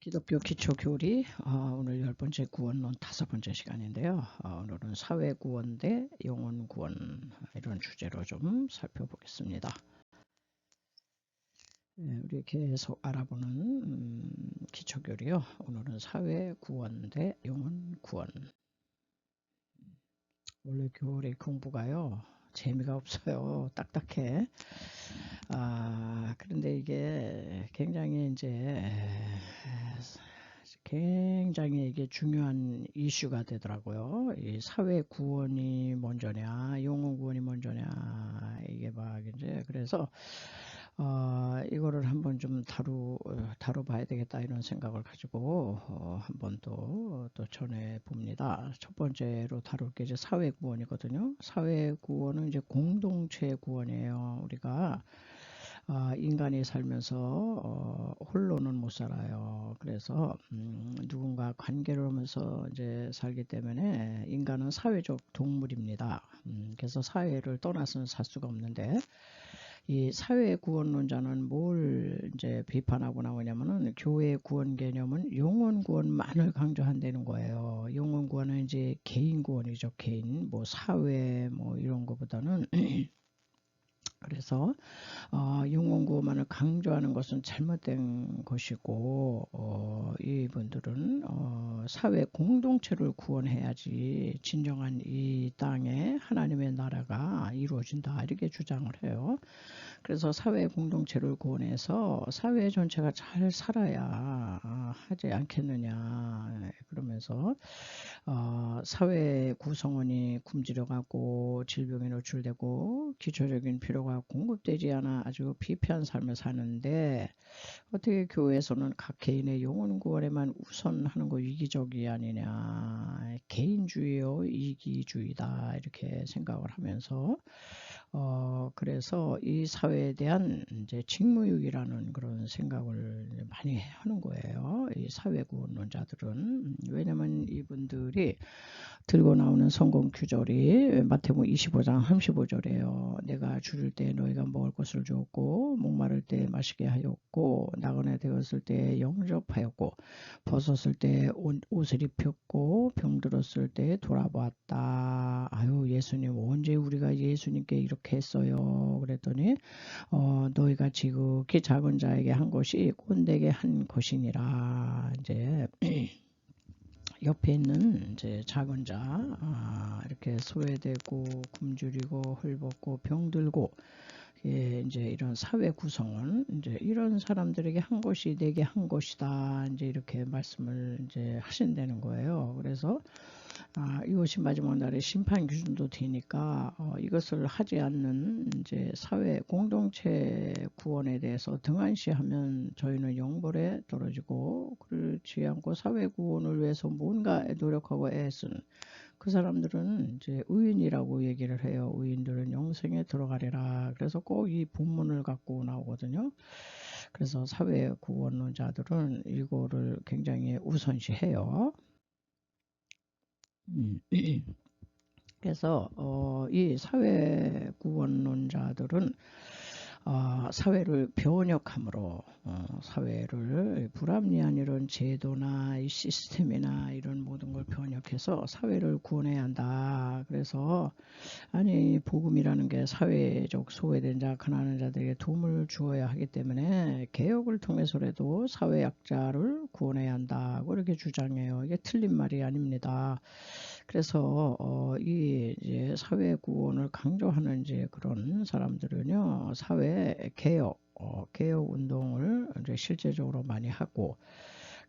기독교 기초교리 오늘 10번째 구원론 5번째 시간인데요. 오늘은 사회구원 대 영혼구원 이런 주제로 좀 살펴보겠습니다. 우리 계속 알아보는 기초교리요. 오늘은 사회구원 대 영혼구원. 원래 교리 공부가요. 재미가 없어요. 딱딱해. 그런데 이게 굉장히 이게 중요한 이슈가 되더라고요. 이 사회 구원이 먼저냐, 영혼 구원이 먼저냐, 이게 막 이제 그래서 이거를 한번 좀 다뤄봐야 되겠다 이런 생각을 가지고 한번 또 전해 봅니다. 첫 번째로 다룰 게 이제 사회 구원이거든요. 사회 구원은 이제 공동체 구원이에요. 우리가 인간이 살면서 홀로는 못 살아요. 그래서 누군가 관계를 하면서 이제 살기 때문에 인간은 사회적 동물입니다. 그래서 사회를 떠나서는 살 수가 없는데 이 사회 구원론자는 뭘 이제 비판하고 나오냐면은 교회 구원 개념은 영혼 구원만을 강조한다는 거예요. 영혼 구원은 이제 개인 구원이죠. 개인 뭐 사회 뭐 이런 거보다는 그래서 영혼구원만을 강조하는 것은 잘못된 것이고 이분들은 사회 공동체를 구원해야지 진정한 이 땅에 하나님의 나라가 이루어진다 이렇게 주장을 해요. 그래서 사회 공동체를 구원해서 사회 전체가 잘 살아야 하지 않겠느냐 그러면서 사회 구성원이 굶주려가고 질병에 노출되고 기초적인 필요가 공급되지 않아 아주 피폐한 삶을 사는데 어떻게 교회에서는 각 개인의 영혼 구원에만 우선하는 거 이기적이 아니냐 개인주의요 이기주의다 이렇게 생각을 하면서 그래서 이 사회에 대한 이제 직무유기라는 그런 생각을 많이 하는 거예요. 이 사회구원론자들은. 왜냐면 이분들이 들고 나오는 성공 규절이 마태복음 25장 35절이에요. 내가 줄일 때 너희가 먹을 것을 주었고 목마를 때 마시게 하였고 나그네 되었을 때 영접하였고 벗었을 때 옷을 입혔고 병들었을 때 돌아보았다. 아유 예수님 언제 우리가 예수님께 이렇게 했어요. 그랬더니 너희가 지극히 작은 자에게 한 것이 꼰대에게 한 것이니라. 이제 옆에 있는 이제 작은 자 이렇게 소외되고 굶주리고 헐벗고 병들고 이제 이런 사회 구성원 이제 이런 사람들에게 한 것이 내게 한 것이다 이제 이렇게 말씀을 이제 하신다는 거예요. 그래서 이것이 마지막 날의 심판 기준도 되니까 이것을 하지 않는 이제 사회 공동체 구원에 대해서 등한시하면 저희는 영벌에 떨어지고 그렇지 않고 사회 구원을 위해서 뭔가 노력하고 애쓴 그 사람들은 이제 의인이라고 얘기를 해요. 의인들은 영생에 들어가리라. 그래서 꼭 이 본문을 갖고 나오거든요. 그래서 사회 구원론자들은 이거를 굉장히 우선시해요. 그래서 이 사회 구원론자들은 사회를 변혁함으로 사회를 불합리한 이런 제도나 이 시스템이나 이런 모든 걸 변혁해서 사회를 구원해야 한다. 그래서 아니 복음이라는 게 사회적 소외된 자 가난한 자들에게 도움을 주어야 하기 때문에 개혁을 통해서라도 사회 약자를 구원해야 한다고 이렇게 주장해요. 이게 틀린 말이 아닙니다. 그래서 이 이제 사회 구원을 강조하는 이제 그런 사람들은요 사회 개혁 개혁 운동을 이제 실제적으로 많이 하고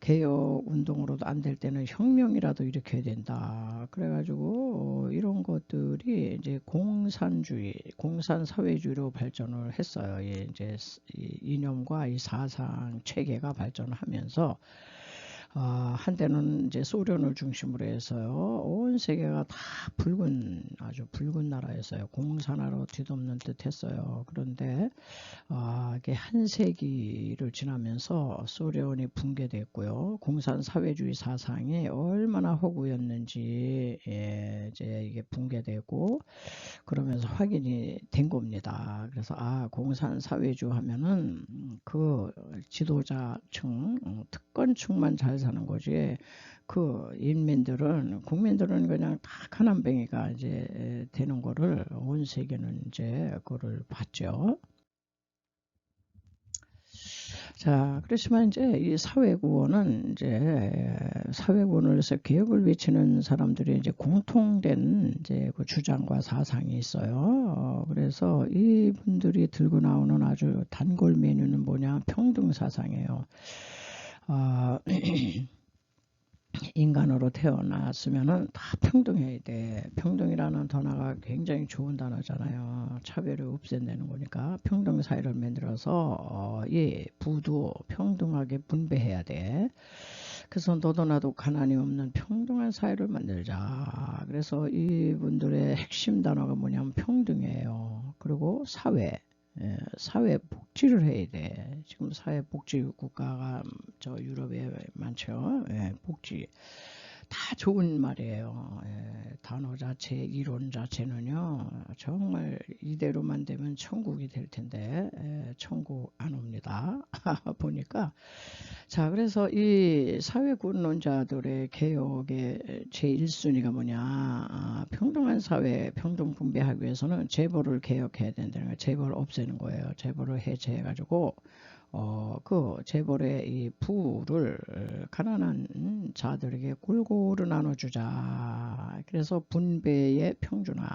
개혁 운동으로도 안 될 때는 혁명이라도 일으켜야 된다. 그래가지고 이런 것들이 이제 공산주의, 공산사회주의로 발전을 했어요. 이제 이 이념과 이 사상 체계가 발전을 하면서 한때는 이제 소련을 중심으로 해서요, 온 세계가 다 아주 붉은 나라였어요. 공산화로 뒤덮는 듯 했어요. 그런데, 이게 한 세기를 지나면서 소련이 붕괴됐고요. 공산사회주의 사상이 얼마나 허구였는지, 이제 이게 붕괴되고, 그러면서 확인이 된 겁니다. 그래서 공산사회주 하면은 그 지도자층, 특권층만 잘 사는 거지. 그 국민들은 그냥 다 가난뱅이가 이제 되는 거를 온 세계는 이제 그거를 봤죠. 자, 그렇지만 이제 이 사회구원을 해서 개혁을 외치는 사람들이 이제 공통된 이제 그 주장과 사상이 있어요. 그래서 이분들이 들고 나오는 아주 단골 메뉴는 뭐냐? 평등 사상이에요. 인간으로 태어났으면은 다 평등해야 돼. 평등이라는 단어가 굉장히 좋은 단어잖아요. 차별을 없앤다는 거니까 평등 사회를 만들어서 부도 평등하게 분배해야 돼. 그래서 너도 나도 가난이 없는 평등한 사회를 만들자. 그래서 이분들의 핵심 단어가 뭐냐면 평등이에요. 그리고 사회 복지를 해야 돼. 지금 사회 복지 국가가 저 유럽에 많죠. 복지 다 좋은 말이에요. 단어 자체, 이론 자체는요, 정말 이대로만 되면 천국이 될 텐데, 천국 안 옵니다. 보니까. 자, 그래서 이 사회구원론자들의 개혁의 제1순위가 뭐냐? 평등한 사회, 평등 분배하기 위해서는 재벌을 개혁해야 된다는 거예요. 재벌을 없애는 거예요. 재벌을 해체해가지고, 그 재벌의 이 부를 가난한 자들에게 골고루 나눠주자. 그래서 분배의 평준화.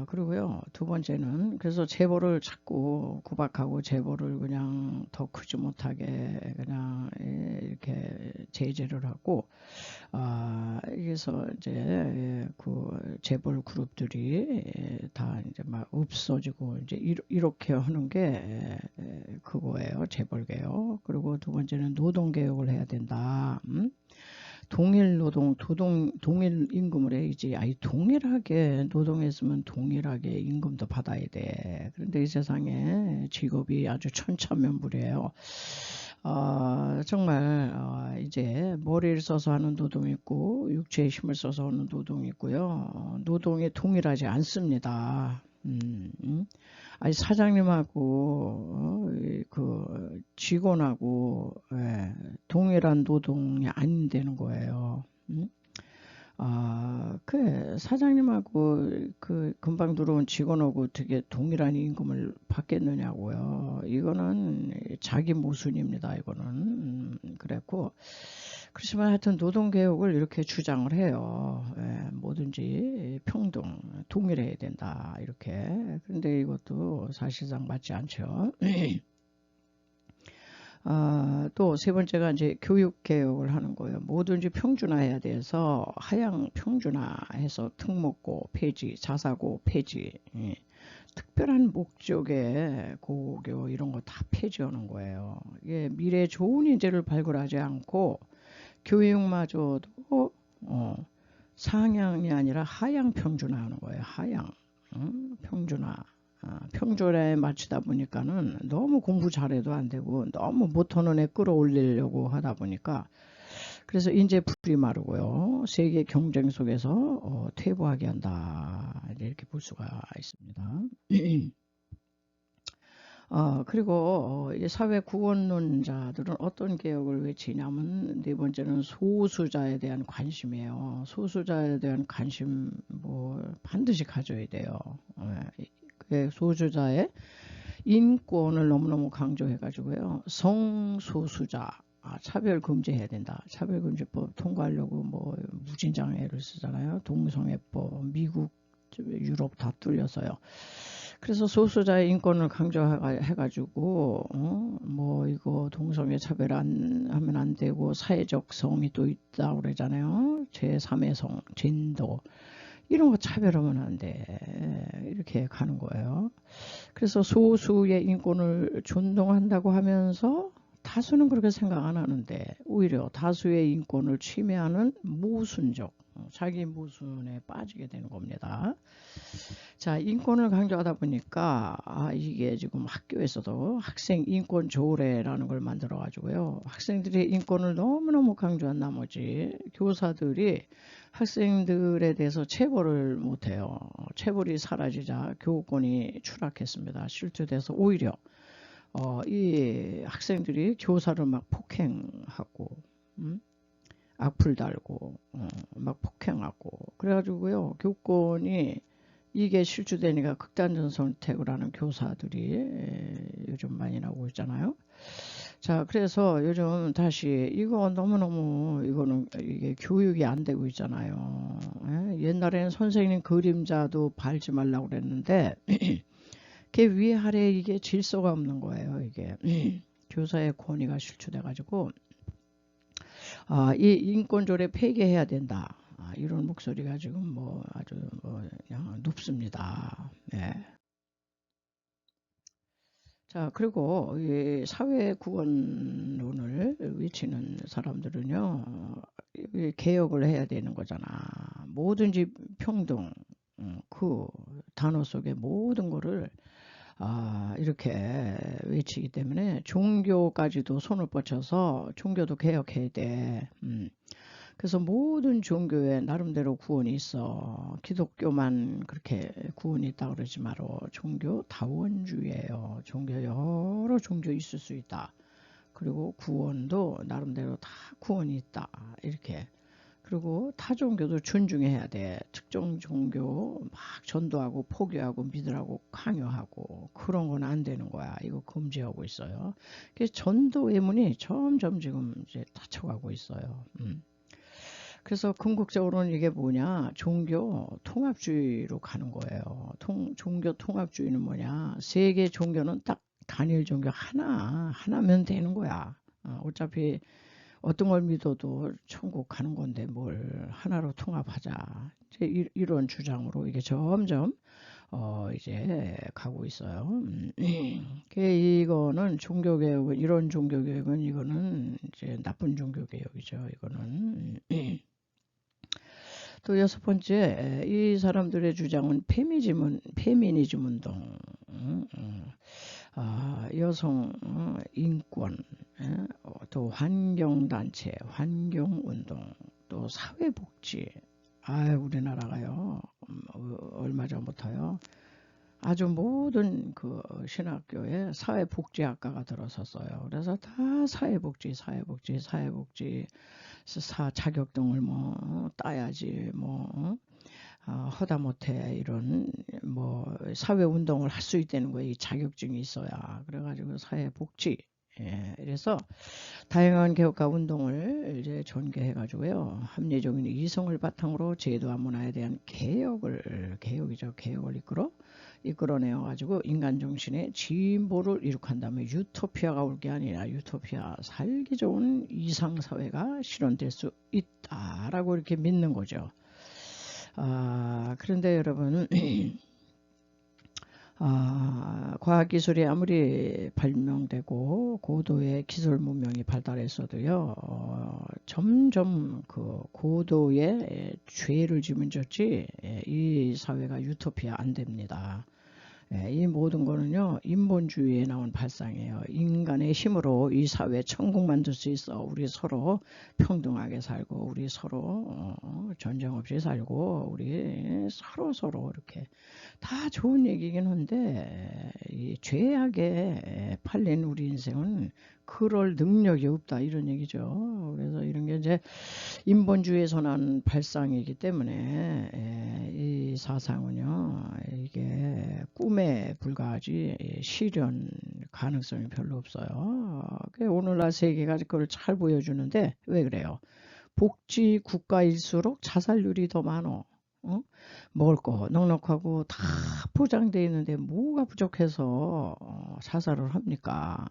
그리고요, 두 번째는, 그래서 재벌을 자꾸 구박하고 재벌을 그냥 더 크지 못하게 그냥 이렇게 제재를 하고, 그래서 이제 그 재벌 그룹들이 다 이제 막 없어지고 이제 이렇게 하는 게 그거예요. 재벌개혁. 그리고 두 번째는 노동개혁을 해야 된다. 동일 동일 임금을 해야지. 동일하게 노동했으면 동일하게 임금도 받아야 돼. 그런데 이 세상에 직업이 아주 천차만별이에요. 정말 이제 머리를 써서 하는 노동이 있고 육체의 힘을 써서 하는 노동이 있고요. 노동이 동일하지 않습니다. 사장님하고 그 직원하고 동일한 노동이 안 되는 거예요. 그래, 사장님하고 그 금방 들어온 직원하고 어떻게 동일한 임금을 받겠느냐고요. 이거는 자기 모순입니다. 이거는 그랬고, 그렇지만 하여튼 노동개혁을 이렇게 주장을 해요. 뭐든지 평등, 동일해야 된다 이렇게. 그런데 이것도 사실상 맞지 않죠. 또 세 번째가 이제 교육 개혁을 하는 거예요. 뭐든지 평준화해야 돼서 하향 평준화해서 특목고 폐지, 자사고 폐지, 특별한 목적의 고교 이런 거 다 폐지하는 거예요. 이게 미래 좋은 인재를 발굴하지 않고 교육마저도 상향이 아니라 하향 평준화하는 거예요. 하향 평준화. 평준화에 맞추다 보니까는 너무 공부 잘해도 안 되고 너무 못하는 애 끌어올리려고 하다 보니까 그래서 인재 풀이 마르고요. 세계 경쟁 속에서 퇴보하게 한다. 이렇게 볼 수가 있습니다. 그리고 사회 구원론자들은 어떤 개혁을 외치냐면 네 번째는 소수자에 대한 관심이에요. 소수자에 대한 관심 뭐 반드시 가져야 돼요. 소수자의 인권을 너무너무 강조해가지고요. 성소수자 차별 금지해야 된다. 차별금지법 통과하려고 뭐 무진장애를 쓰잖아요. 동성애법, 미국, 유럽 다 뚫려서요. 그래서 소수자의 인권을 강조해가지고 뭐 이거 동성애 차별 하면 안 되고 사회적 성이 또 있다고 그러잖아요. 제3의 성, 젠더 이런 거 차별하면 안 돼. 이렇게 가는 거예요. 그래서 소수의 인권을 존중한다고 하면서 다수는 그렇게 생각 안 하는데 오히려 다수의 인권을 침해하는 모순적, 자기 모순에 빠지게 되는 겁니다. 자, 인권을 강조하다 보니까 이게 지금 학교에서도 학생 인권 조례라는 걸 만들어 가지고요. 학생들이 인권을 너무너무 강조한 나머지 교사들이 학생들에 대해서 체벌을 못해요. 체벌이 사라지자 교권이 추락했습니다. 실추돼서 오히려 이 학생들이 교사를 막 폭행하고 악플 달고 막 폭행하고 그래가지고요. 교권이 이게 실추되니까 극단적 선택을 하는 교사들이 요즘 많이 나오고 있잖아요. 자, 그래서 요즘 다시 이거 너무너무 이게 교육이 안 되고 있잖아요. 옛날에는 선생님 그림자도 밟지 말라고 그랬는데 그 위아래 이게 질서가 없는 거예요. 이게 교사의 권위가 실추돼 가지고 이 인권조례 폐기해야 된다. 이런 목소리가 지금 아주 그냥 높습니다. 네. 자, 그리고 이 사회구원론을 외치는 사람들은요, 개혁을 해야 되는 거잖아. 뭐든지 평등, 그 단어 속에 모든 거를 이렇게 외치기 때문에 종교까지도 손을 뻗쳐서 종교도 개혁해야 돼. 그래서 모든 종교에 나름대로 구원이 있어. 기독교만 그렇게 구원이 있다 그러지 말어. 종교 다원주의예요. 종교 여러 종교 있을 수 있다. 그리고 구원도 나름대로 다 구원이 있다. 이렇게. 그리고 타 종교도 존중해야 돼. 특정 종교 막 전도하고 포교하고 믿으라고 강요하고 그런 건 안 되는 거야. 이거 금지하고 있어요. 그래서 전도 외문이 점점 지금 이제 닫혀가고 있어요. 그래서 궁극적으로는 이게 뭐냐, 종교 통합주의로 가는 거예요. 종교 통합주의는 뭐냐, 세계 종교는 딱 단일 종교 하나면 되는 거야. 어차피 어떤 걸 믿어도 천국 가는 건데 뭘 하나로 통합하자. 이런 주장으로 이게 점점 이제 가고 있어요. 이거는 종교개혁은, 이런 종교개혁은 이거는 이제 나쁜 종교개혁이죠. 이거는. 또 여섯 번째, 이 사람들의 주장은 페미니즘 운동, 여성 인권, 또 환경단체, 환경운동, 또 사회복지. 우리나라가요, 얼마 전부터요, 아주 모든 그 신학교에 사회복지학과가 들어섰어요. 그래서 다 사회복지 자격증을 따야지 허다못해 이런 사회운동을 할 수 있다는 거예요. 이 자격증이 있어야. 그래가지고 사회복지. 그래서 다양한 개혁과 운동을 이제 전개해가지고요. 합리적인 이성을 바탕으로 제도와 문화에 대한 개혁을 이끌어내어가지고 인간 정신의 진보를 이룩한 다음에 유토피아가 올 게 아니라 유토피아, 살기 좋은 이상사회가 실현될 수 있다라고 이렇게 믿는 거죠. 그런데 여러분, 과학기술이 아무리 발명되고 고도의 기술 문명이 발달했어도요, 점점 그 고도의 죄를 지면 졌지 이 사회가 유토피아 안 됩니다. 이 모든 거는요, 인본주의에 나온 발상이에요. 인간의 힘으로 이 사회 천국 만들 수 있어. 우리 서로 평등하게 살고, 우리 서로 전쟁 없이 살고, 우리 서로 이렇게 다 좋은 얘기긴 한데, 이 죄악에 팔린 우리 인생은 그럴 능력이 없다, 이런 얘기죠. 그래서 이런 게 이제 인본주의에서 난 발상이기 때문에 이 사상은요, 이게 꿈에 불과하지 실현 가능성이 별로 없어요. 오늘날 세계가 그걸 잘 보여주는데 왜 그래요? 복지 국가일수록 자살률이 더 많어. 먹을 거 넉넉하고 다 포장되어 있는데 뭐가 부족해서 자살을 합니까?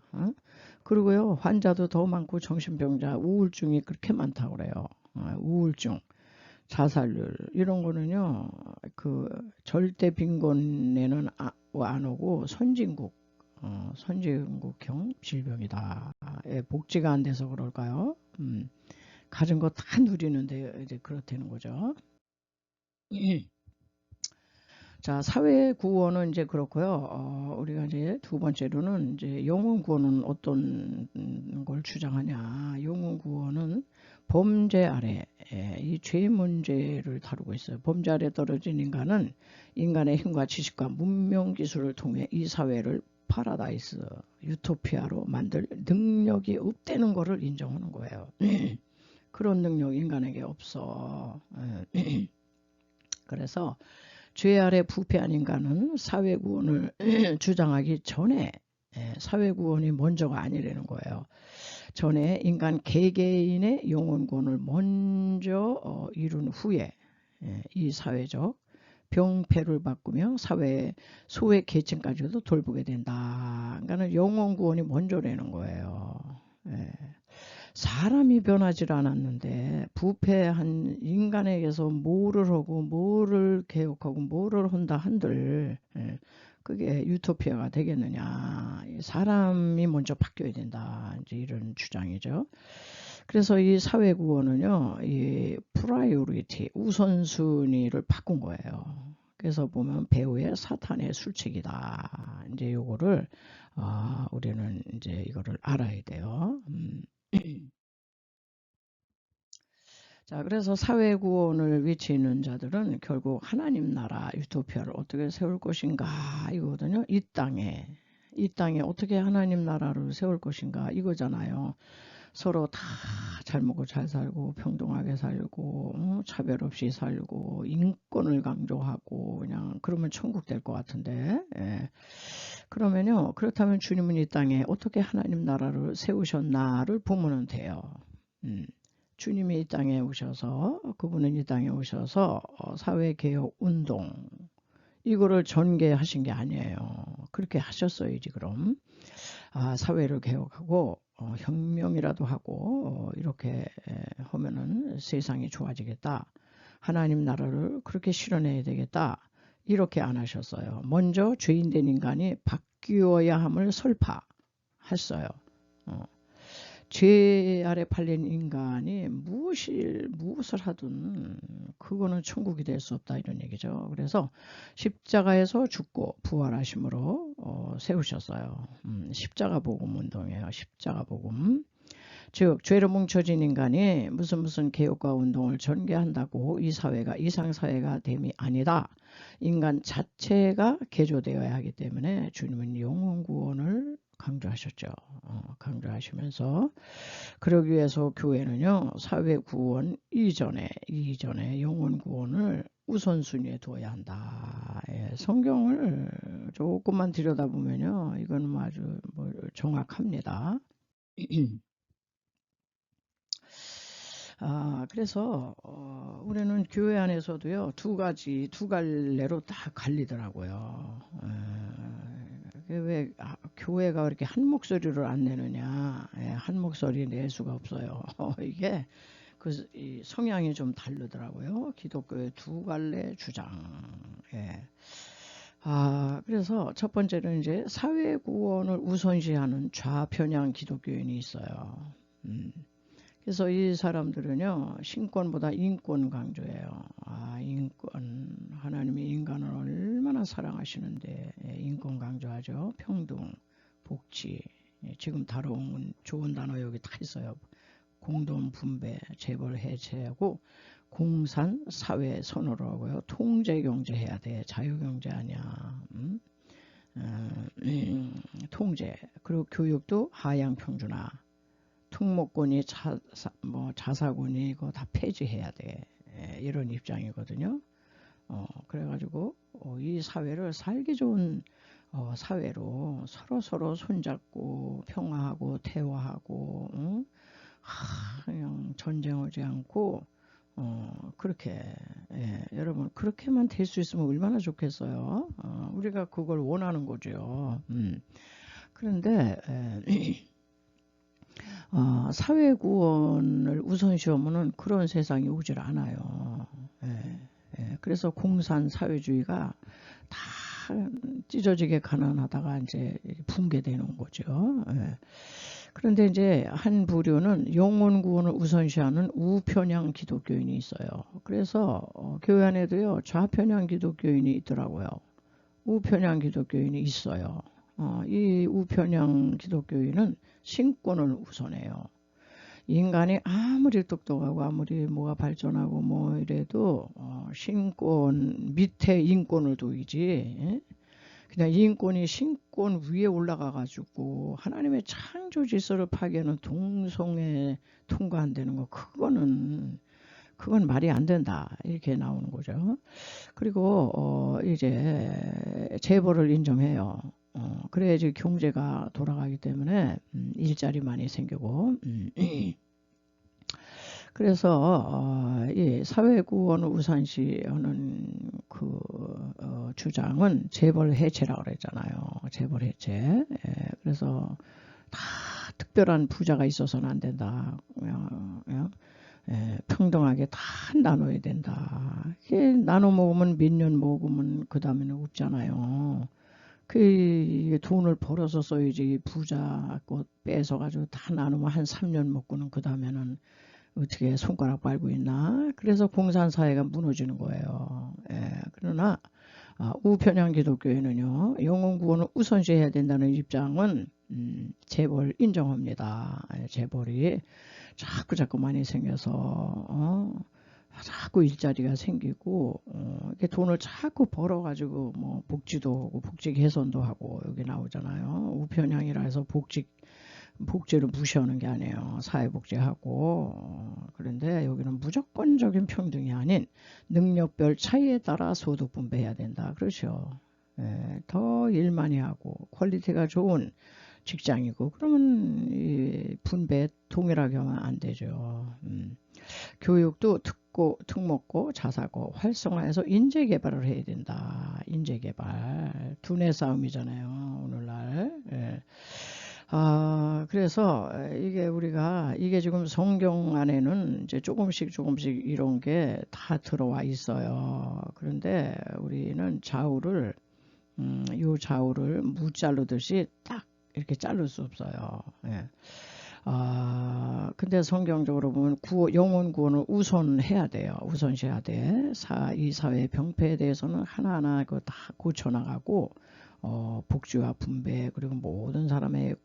그리고요, 환자도 더 많고 정신병자, 우울증이 그렇게 많다고 그래요. 우울증, 자살률 이런 거는요, 그 절대 빈곤에는 안 오고 선진국, 선진국형 질병이다. 예, 복지가 안 돼서 그럴까요? 가진 거 다 누리는데 이제 그렇다는 거죠. 자, 사회 구원은 이제 그렇고요. 우리가 이제 두 번째로는 이제 영혼 구원은 어떤 걸 주장하냐. 영혼 구원은 범죄 아래, 이 죄 문제를 다루고 있어요. 범죄 아래 떨어진 인간은 인간의 힘과 지식과 문명 기술을 통해 이 사회를 파라다이스, 유토피아로 만들 능력이 없다는 것을 인정하는 거예요. 그런 능력 인간에게 없어. 그래서 죄 아래 부패한 인간은 사회구원을 주장하기 전에 사회구원이 먼저가 아니라는 거예요. 전에 인간 개개인의 영혼구원을 먼저 이룬 후에 이 사회적 병폐를 바꾸며 사회의 소외 계층까지도 돌보게 된다. 그러니까 영혼구원이 먼저라는 거예요. 사람이 변하질 않았는데 부패한 인간에게서 뭐를 하고 뭐를 개혁하고 뭐를 한다 한들 그게 유토피아가 되겠느냐. 사람이 먼저 바뀌어야 된다. 이제 이런 주장이죠. 그래서 이 사회구원은요, 이 프라이오리티, 우선순위를 바꾼 거예요. 그래서 보면 배우의 사탄의 술책이다. 이제 요거를 우리는 이제 이거를 알아야 돼요. 자, 그래서 사회구원을 외치는 자들은 결국 하나님 나라 유토피아를 어떻게 세울 것인가 이거거든요. 이 땅에 어떻게 하나님 나라를 세울 것인가 이거잖아요. 서로 다 잘 먹고 잘 살고 평등하게 살고 차별 없이 살고 인권을 강조하고 그냥 그러면 천국 될 것 같은데 그러면요. 그렇다면 주님은 이 땅에 어떻게 하나님 나라를 세우셨나를 보면 돼요. 주님이 이 땅에 오셔서 그분은 이 땅에 오셔서 사회개혁 운동 이거를 전개하신 게 아니에요. 그렇게 하셨어야지 그럼. 사회를 개혁하고 혁명이라도 하고 이렇게 하면은 세상이 좋아지겠다. 하나님 나라를 그렇게 실현해야 되겠다. 이렇게 안 하셨어요. 먼저 죄인된 인간이 바뀌어야 함을 설파했어요. 죄 아래 팔린 인간이 무엇을 하든 그거는 천국이 될 수 없다 이런 얘기죠. 그래서 십자가에서 죽고 부활하심으로 세우셨어요. 십자가 복음 운동이에요. 십자가 복음. 즉 죄로 뭉쳐진 인간이 무슨 개혁과 운동을 전개한다고 이 사회가 이상사회가 됨이 아니다. 인간 자체가 개조되어야 하기 때문에 주님은 영혼구원을 강조하셨죠. 강조하시면서 그러기 위해서 교회는요. 사회구원 이전에 영혼구원을 우선순위에 두어야 한다. 성경을 조금만 들여다보면요. 이건 아주 정확합니다. 그래서 우리는 교회 안에서도요. 두 갈래로 다 갈리더라고요. 왜 교회가 그렇게 한 목소리를 안 내느냐. 한 목소리 낼 수가 없어요. 이게 이 성향이 좀 다르더라고요. 기독교의 두 갈래 주장. 그래서 첫 번째는 이제 사회구원을 우선시하는 좌편향 기독교인이 있어요. 그래서 이 사람들은요, 신권보다 인권 강조해요. 인권. 하나님이 인간을 얼마나 사랑하시는데, 인권 강조하죠. 평등, 복지. 지금 다뤄온 좋은 단어 여기 다 있어요. 공동 분배, 재벌 해체하고, 공산 사회 선호를 하고요. 통제 경제 해야 돼. 자유 경제 아니야. 통제. 그리고 교육도 하향 평준화. 특목권이 자사권이 이거 다 폐지해야 돼. 이런 입장이거든요. 그래가지고 이 사회를 살기 좋은 사회로 서로 손잡고 평화하고 대화하고 그냥 전쟁하지 않고 그렇게 여러분 그렇게만 될 수 있으면 얼마나 좋겠어요. 우리가 그걸 원하는 거죠. 그런데 사회구원을 우선시하면은 그런 세상이 오질 않아요. 그래서 공산 사회주의가 다 찢어지게 가난하다가 이제 붕괴되는 거죠. 예. 그런데 이제 한 부류는 영혼 구원을 우선시하는 우편향 기독교인이 있어요. 그래서 교회 안에도요 좌편향 기독교인이 있더라고요. 우편향 기독교인이 있어요. 이 우편향 기독교인은 신권을 우선해요. 인간이 아무리 똑똑하고 아무리 뭐가 발전하고 뭐 이래도 신권 밑에 인권을 두이지, 예? 그냥 인권이 신권 위에 올라가 가지고 하나님의 창조 질서를 파괴하는 동성애 통과한다는 거, 그건 말이 안 된다, 이렇게 나오는 거죠. 그리고 이제 재벌을 인정해요. 그래야지 경제가 돌아가기 때문에 일자리 많이 생기고 그래서 이 사회구원을 우선시하는 그 주장은 재벌 해체라고 그랬잖아요. 재벌 해체. 예, 그래서 다 특별한 부자가 있어서는 안 된다. 평등하게 다 나눠야 된다. 나눠 먹으면 몇 년 먹으면 그 다음에는 없잖아요. 그 돈을 벌어서 써야지 부자 것 뺏어가지고 다 나누면 한 3년 먹고는 그 다음에는 어떻게 손가락 빨고 있나. 그래서 공산사회가 무너지는 거예요. 예, 그러나 우편향 기독교회는요 영혼 구원을 우선시해야 된다는 입장은 재벌 인정합니다. 재벌이 자꾸 많이 생겨서 자꾸 일자리가 생기고 이렇게 돈을 자꾸 벌어가지고 뭐 복지도 하고 복지 개선도 하고 여기 나오잖아요. 우편향이라 해서 복지를 무시하는 게 아니에요. 사회복지하고 그런데 여기는 무조건적인 평등이 아닌 능력별 차이에 따라 소득 분배해야 된다. 그렇죠. 예, 더 일 많이 하고 퀄리티가 좋은 직장이고 그러면 이 분배 동일하게 하면 안 되죠. 교육도 특목고 자사고 활성화해서 인재개발을 해야 된다. 인재개발 두뇌 싸움이잖아요 오늘날. 예. 그래서 이게 지금 성경 안에는 이제 조금씩 이런 게 다 들어와 있어요. 그런데 우리는 요 좌우를 무 자르듯이 딱 이렇게 자를 수 없어요. 예. 근데 성경적으로 보면 영혼 구원을 우선해야 돼요. 우선시해야 돼. 이 사회의 병폐에 대해서는 하나하나 다 고쳐나가고 복지와 분배 그리고 모든 사람의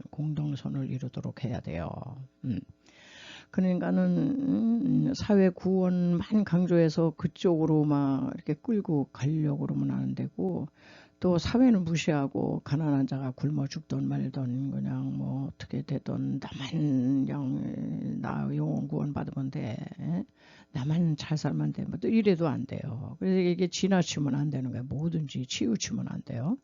공동선을 이루도록 해야 돼요. 그러니까는 사회 구원만 강조해서 그쪽으로 막 이렇게 끌고 가려고 그러면 안 되고 또 사회는 무시하고 가난한 자가 굶어 죽던 말던 그냥 뭐 어떻게 되던 나만 그냥 나 영혼 구원 받으면 돼. 나만 잘 살면 돼. 뭐 또 이래도 안 돼요. 그래서 이게 지나치면 안 되는 거예요. 뭐든지 치우치면 안 돼요.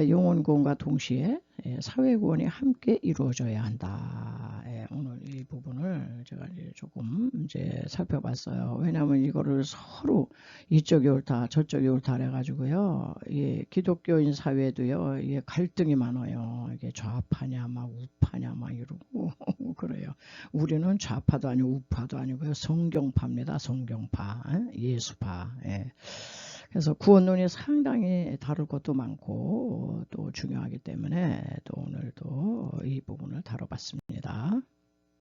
영혼 구원과 동시에 사회 구원이 함께 이루어져야 한다. 오늘 이 부분을 제가 이제 조금 살펴봤어요. 왜냐하면 이거를 서로 이쪽이 옳다 저쪽이 옳다 해가지고요. 기독교인 사회도요. 이게 갈등이 많아요. 이게 좌파냐 막 우파냐 막 이러고 그래요. 우리는 좌파도 아니고 우파도 아니고요. 성경파입니다. 성경파, 예수파. 그래서 구원론이 상당히 다룰 것도 많고 또 중요하기 때문에 또 오늘도 이 부분을 다뤄봤습니다.